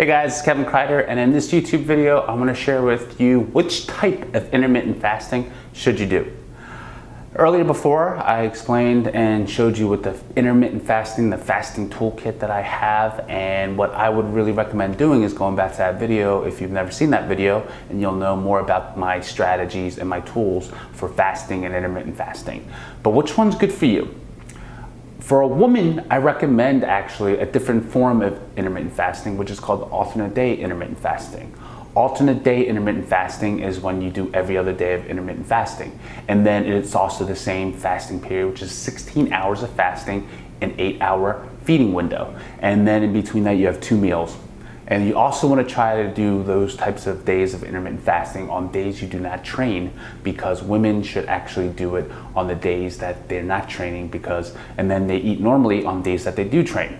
Hey guys, it's Kevin Kreider, and in this YouTube video, I'm going to share with you which type of intermittent fasting should you do. Earlier before, I explained and showed you with the intermittent fasting, the fasting toolkit that I have, and what I would really recommend doing is going back to that video if you've never seen that video, and you'll know more about my strategies and my tools for fasting and intermittent fasting. But which one's good for you? For a woman, I recommend actually a different form of intermittent fasting, which is called alternate day intermittent fasting. Alternate day intermittent fasting is when you do every other day of intermittent fasting. And then it's also the same fasting period, which is 16 hours of fasting, an 8-hour feeding window. And then in between that, you have 2 meals. And you also want to try to do those types of days of intermittent fasting on days you do not train, because women should actually do it on the days that they're not training, and then they eat normally on days that they do train.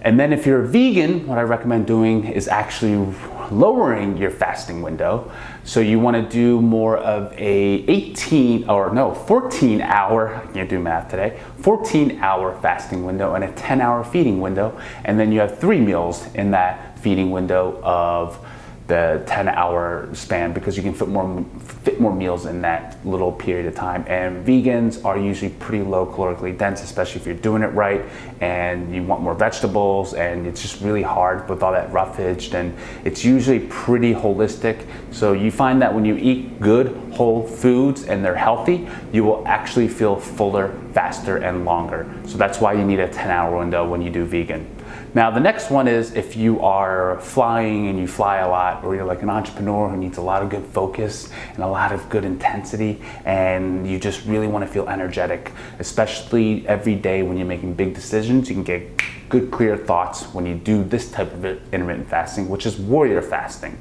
And then if you're a vegan, what I recommend doing is actually lowering your fasting window. So you want to do more of a 14-hour, I can't do math today, 14-hour fasting window and a 10-hour feeding window. And then you have 3 meals in that feeding window of the 10-hour span, because you can fit more meals in that little period of time. And vegans are usually pretty low calorically dense, especially if you're doing it right and you want more vegetables, and it's just really hard with all that roughage, and it's usually pretty holistic. So you find that when you eat good whole foods and they're healthy, you will actually feel fuller, faster, and longer. So that's why you need a 10-hour window when you do vegan. Now the next one is if you are flying and you fly a lot, or you're like an entrepreneur who needs a lot of good focus and a lot of good intensity, and you just really want to feel energetic, especially every day when you're making big decisions. You can get good clear thoughts when you do this type of intermittent fasting, which is warrior fasting.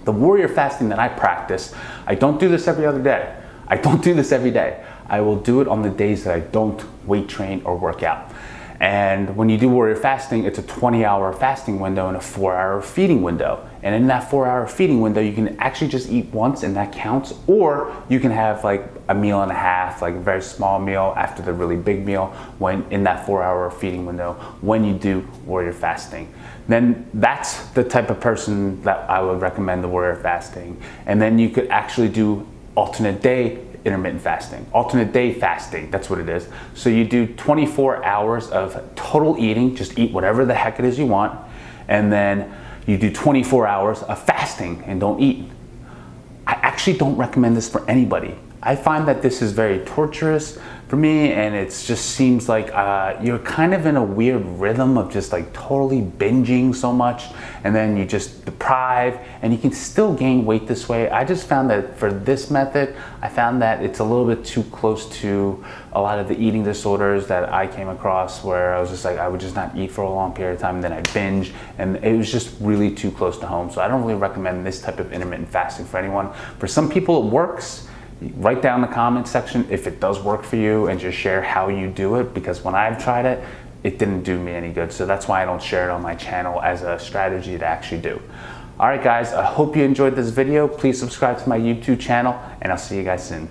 The warrior fasting that I practice, I don't do this every other day. I don't do this every day. I will do it on the days that I don't weight train or work out. And when you do warrior fasting, it's a 20-hour fasting window and a 4-hour feeding window. And in that 4-hour feeding window, you can actually just eat once and that counts, or you can have like a meal and a half, like a very small meal after the really big meal, when in that 4-hour feeding window when you do warrior fasting. Then that's the type of person that I would recommend the warrior fasting. And then you could actually do alternate day intermittent fasting, alternate day fasting, that's what it is. So you do 24 hours of total eating, just eat whatever the heck it is you want, and then you do 24 hours of fasting and don't eat. I actually don't recommend this for anybody. I find that this is very torturous for me, and it just seems like you're kind of in a weird rhythm of just like totally binging so much, and then you just deprive, and you can still gain weight this way. I just found that for this method, I found that it's a little bit too close to a lot of the eating disorders that I came across, where I was just like, I would just not eat for a long period of time, and then I binge, and it was just really too close to home. So I don't really recommend this type of intermittent fasting for anyone. For some people it works. Write down in the comment section if it does work for you, and just share how you do it, because when I've tried it, it didn't do me any good. So that's why I don't share it on my channel as a strategy to actually do. All right guys, I hope you enjoyed this video. Please subscribe to my YouTube channel, and I'll see you guys soon.